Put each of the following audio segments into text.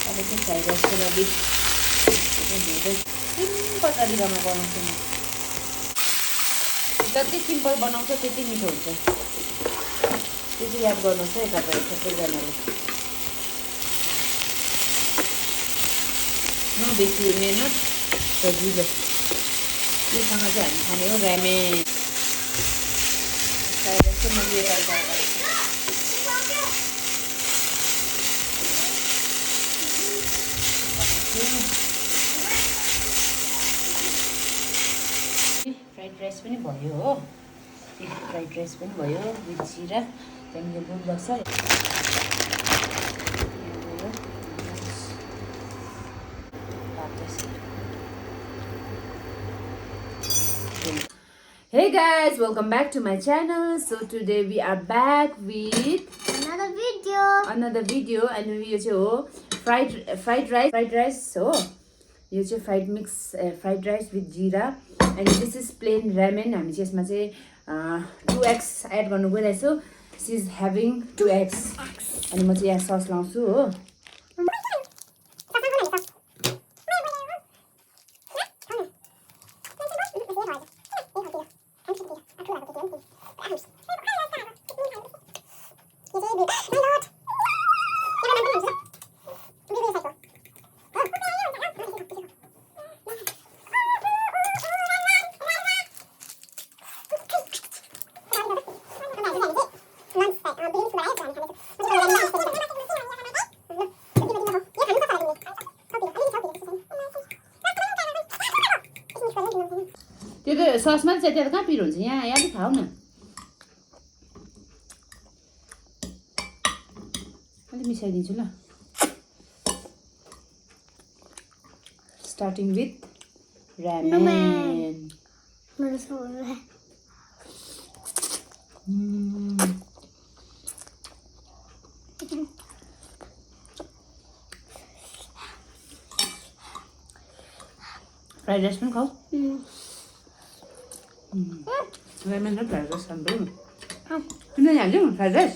अब चाहिँ फ्राइड राइसको लागि सिम्पल तरिकामा बनाउँछु म। जति सिम्पल बनाउँछ त्यति मिठो हुन्छ। त्यो चाहिँ याद गर्नुहोस् है तपाईँ सबैजनाले। न बेसी मेहनत सजिलो। योसँग चाहिँ हामी खाने हो रामेन। फ्राइड राइस चाहिँ मैले यता फ्राइड राइस पनि भयो हो। फ्राइड राइस पनि भयो विथ जिरा। त्यहाँदेखि दुध बस्छ। Hey guys, welcome back to my channel. So today we are back with another video and यो चाहिँ हो fried rice हो। यो चाहिँ fried rice with जीरा and this is plain ramen. हामी चाहिँ यसमा चाहिँ 2x एड गर्नु गइरहेछु। She is having 2x अनि म चाहिँ यहाँ सस लाउँछु हो। त्यो त ससमा चाहिँ त्यहाँ कहाँ पिरो हुन्छ। यहाँ चाहिँ खाऊ न। अलिक मिसाइदिन्छु ल। Starting with ramen. Fried rice पनि खाऊ। रामेन र फ्राइड राइस खानु पऱ्यो। तिमीले हाल्यौ फ्राइड राइस?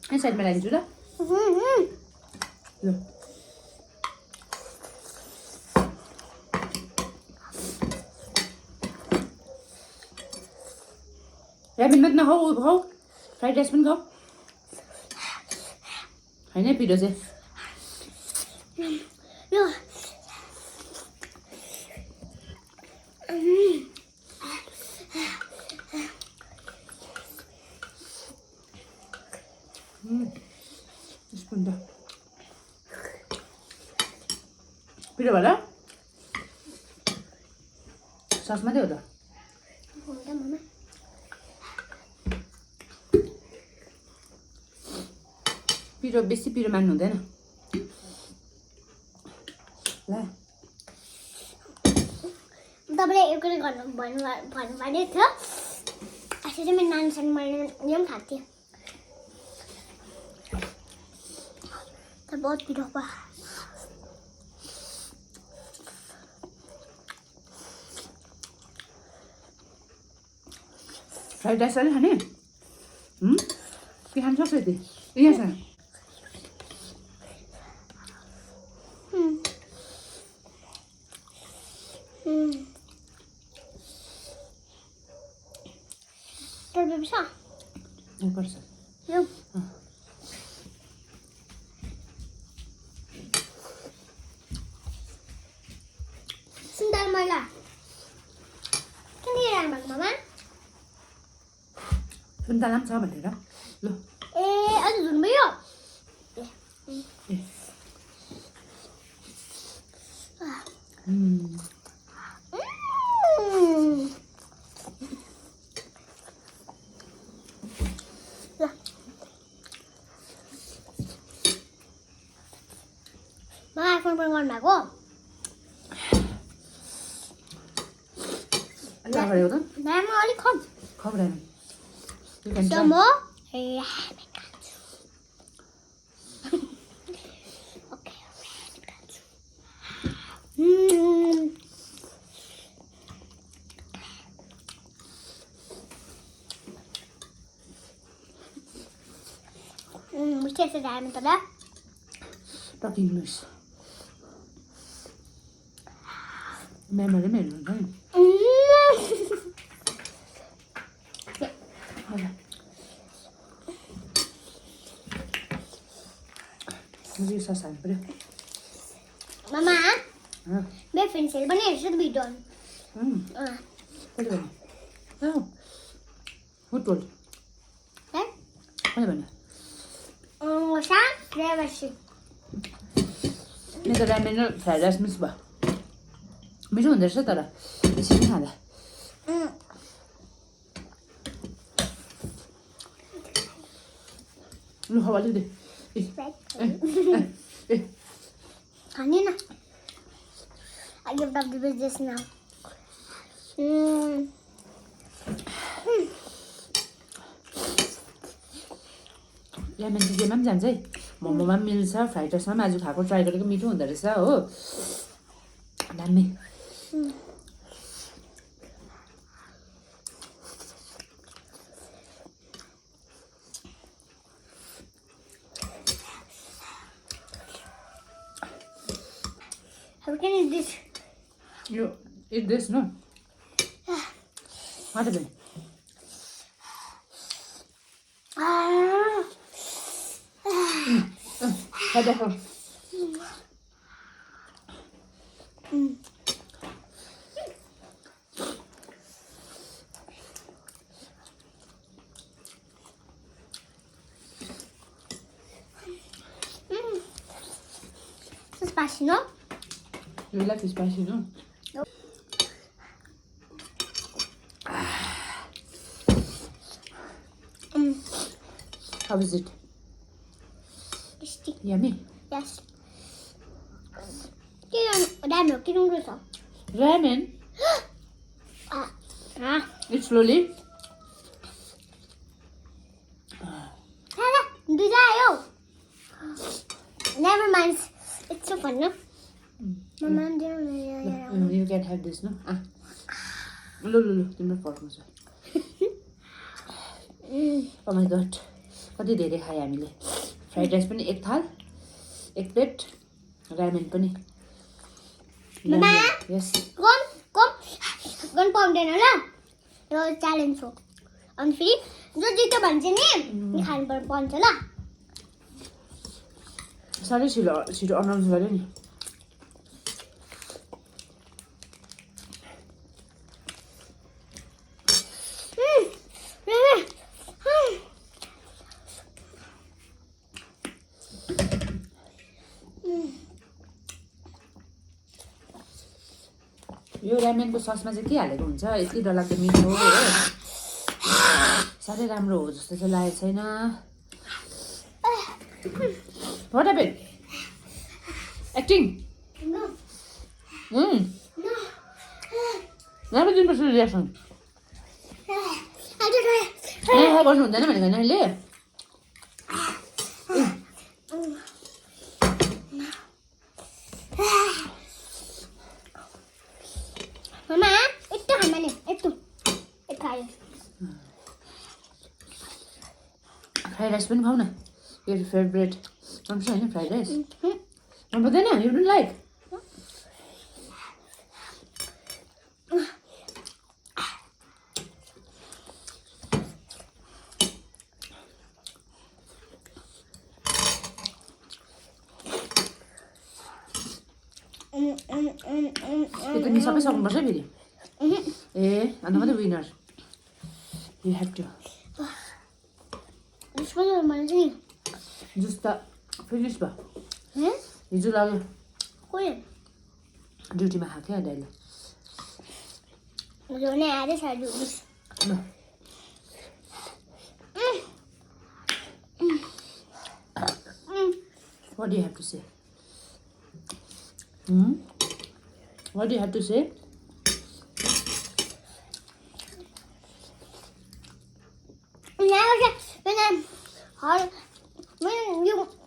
यहाँ साइडमा राखिदिन्छु ल। रामेन मात्र नखाऊ, ऊ खाऊ। फ्राइड राइस पनि खाऊ। होइन पिरो चाहिँ पिरो भएर सस मात्रै हो त। पिरो बेसी पिरो मान्नु हुँदैन ल। तपाईँले यो कुरा भन्नुभएको थियो। यसरी मेरो नानीसँग मैले यो पनि खाएको थिएँ। तर बहुत पिरो भयो। फ्राइड राइस अलिक खाने के खानु सक्छ यति? यहाँ छ पर्छ। सुन्दर मैला किन हेर्नु भएको मामा? सुन्तला पनि छ भनेर ल। ए अझ धुनु भयो। मलाई फोन पनि गर्नु भएको। रामेन अलिक खाऊ। खाऊ रामेन। So म रामेन खान्छु। ओके रामेन खान्छु। मिठो छ रामेन त ल। Talk English. Memory मेरो हुन्छ नि मुझे सस हाल्नु पर्यो Mama, my friend said, "But it should be done." कहिले भन्यो Who told? Right? कहिले भन्यो What's that? Never see. मेरो त रामेन र फ्राइड राइस मिक्स भयो मिठो हुँदो रहेछ तर यसरी नै खाँदा लु खाऊ अलिकति Hanina. I give up the business now. Ramen चाहिँ जेमा पनि जान्छ है मोमोमा पनि मिल्छ फ्राइड राइसमा पनि आज खाएको ट्राई गरेको मिठो हुँदो रहेछ हो दामी How can I eat this? You eat this, no? What happened? Have that one. So spicy, no? You like it spicy, no? Nope. How is it? Tasty. Yummy. Yes. Get on this one. Ramen. Eat slowly. Never mind. It's so fun, no? Mama, You can have this, no? Lulu, तिम्रो फर्कमा छ Oh my god. कति धेरै खायो हामीले fried rice पनि एक थाल एक प्लेट रामेन पनि Mama. Yes. Come. Gun पाउँदैन ल यो च्यालेन्ज हो अनि फेरि जो जित्यो भन्छ नि खानु पर्छ ल साह्रै छिटो अनाउन्स गर्यो नि यो रामेनको ससमा चाहिँ के हालेको हुन्छ यति डरलाग्दो मिठो हो साह्रै राम्रो हो जस्तो चाहिँ लागेको छैन What happened? Acting? No. राम्रो दिनुपर्छ रिएक्सन गर्नु हुँदैन भनेको होइन अहिले Mama, itu hamane, itu ayo. Fried rice पनि खाऊ न यो फेभरेट मन पर्छ होइन फ्राइड राइस मन पर्दैन यु डोन्ट लाइक त्यो त नि सबै सक्नुपर्छ फेरि ए अन्त मात्रै विनर यु हेभ टु जुस त फिनिस भयो हिजो लाग्यो ड्युटीमा खाएको थियो अहिले ल What do you have to say? What do you have to say?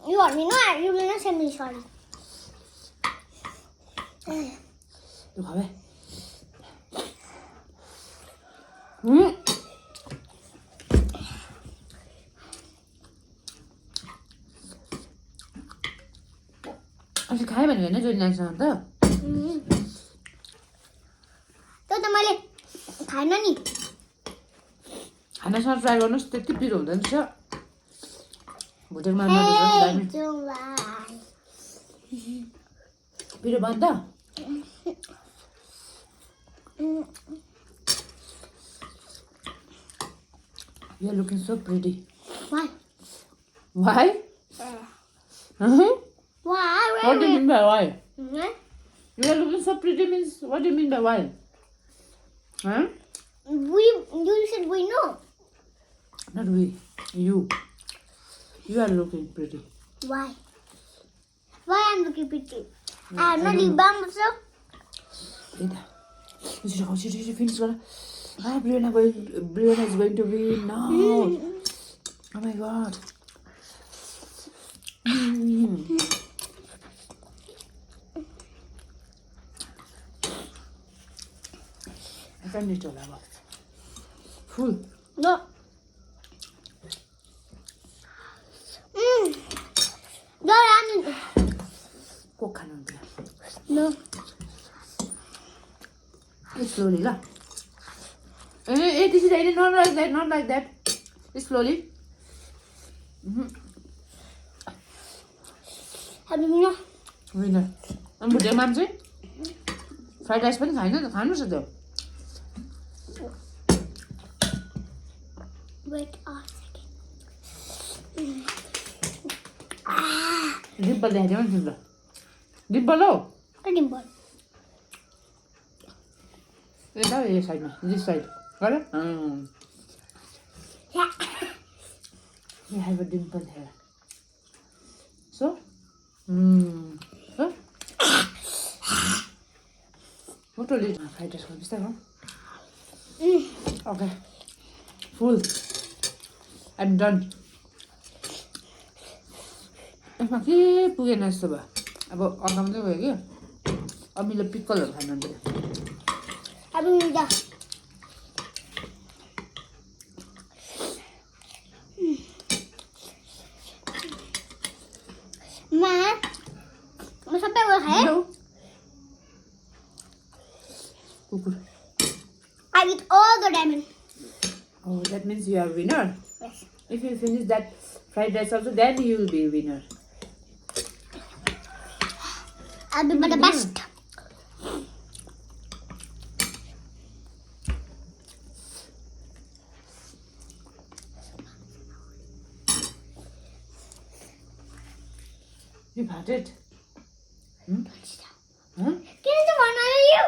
You want me not? You will not say me sorry. Look away. अस्ति खाएँ भनेको होइन जोडी नानीसँग त त्यो त मैले खाएन नि खानासँग ट्राई गर्नुहोस् त्यति पिरो हुँदैन रहेछ भुटेको मार्नु दामी पिरो बन्द You are looking so pretty. Why? Why? Why? What do you mean by why? Hmm? You are looking so pretty means what do you mean by why? Huh? You said we know. Not we. You. You are looking pretty. Why? Why I'm looking pretty? I'm not lip balm also. Wait. You should finish. Brianna is going to win now. Oh my god. I can't eat all of it. Full. No. No, Coke cannon. No. Eat slowly, lah. This is not like that, not like that. Eat slowly. Have you know? Winner. And भुटेको माम चाहिँ fried rice पनि खाएन त खानुपर्छ त्यो Wait a second. Dimple देखाइदियो नि तिम्रो डिम्पल हौ Dimple. यता हो यो साइडमा दिस साइड गर Yeah. You have a dimple here. So? Huh? What will you do? Fried rice is there, Okay. Full. I'm done. यसमा के पुगेन जस्तो भयो अब अर्को मात्रै भयो कि अमिलो पिक्कलहरू खानु हुन्छ Have you know? Ma, sampai gue kayak No. Kukur. I eat all the ramen. Oh, that means you are a winner. Yes. If you finish that fried rice also, then you will be a winner. I'll be the best. You've had it. Hmm? Huh? Can you one are you?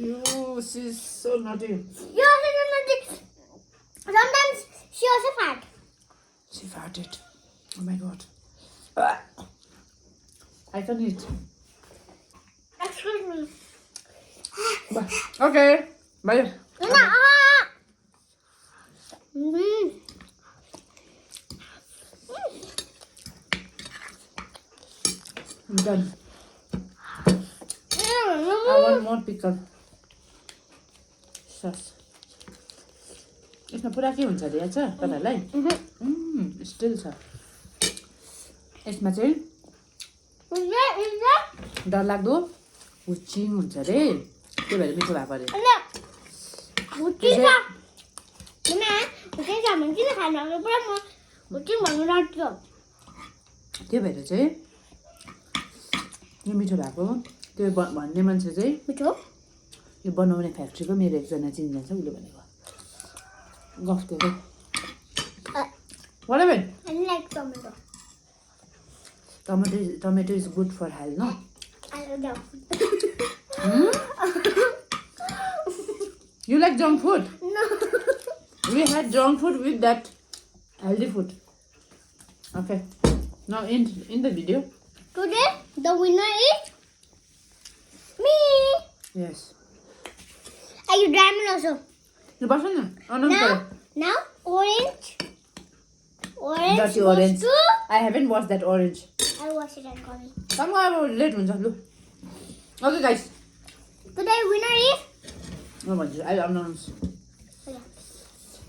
You, she's so naughty. You also don't know this. Sometimes she also fat. She farted. Oh my god. I can eat. Excuse me. Bye. Okay. Bye. No. Mm. I'm done. I want more pickle. Sauce. यसमा पुरा के हुन्छ अरे याद छ तपाईँहरूलाई still छ यसमा चाहिँ डरलाग्दो हुचिङ हुन्छ अरे त्यही भएर मिठो भएको अरे त्यही भएर चाहिँ यो मिठो भएको त्यो भन्ने मान्छे चाहिँ यो बनाउने फ्याक्ट्रीको मेरो एकजना चिन्दैन छ उसले भनेको गफ दिएको What happened? I like tomato. Tomato is good for health, no? I love junk You like junk food? No. We had junk food with that healthy food. Okay. Now in the video. Today the winner is me. Yes. I eat ramen also. You bought some? Oh no. Now orange. Dirty orange. I haven't washed that orange. I wash it and call it. Come on, late one. Look. Okay, guys. Today winner is. No one. I'll announce.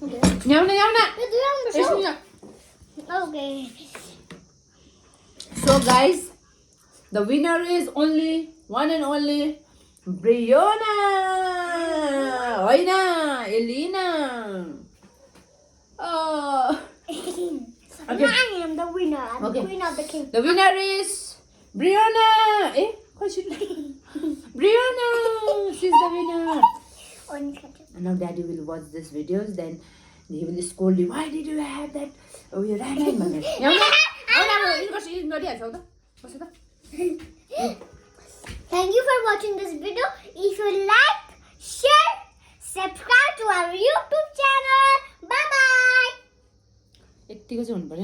Okay. Nyamna. You do it on the show. Okay. So guys, The winner is only one and only Brianna. Oina, Elena. Oh. Okay. I am the winner. I'm Okay. the queen of the king. The winner is Brianna. Eh? What should Brianna. She's the winner. Only catch it. And now Daddy will watch these videos. Then he will scold you. Why did you have that? Oh, you're Ramen. Thank you for watching this video. If you like, share, subscribe to our YouTube channel. Bye bye. यतिको चाहिँ हुनु पर्यो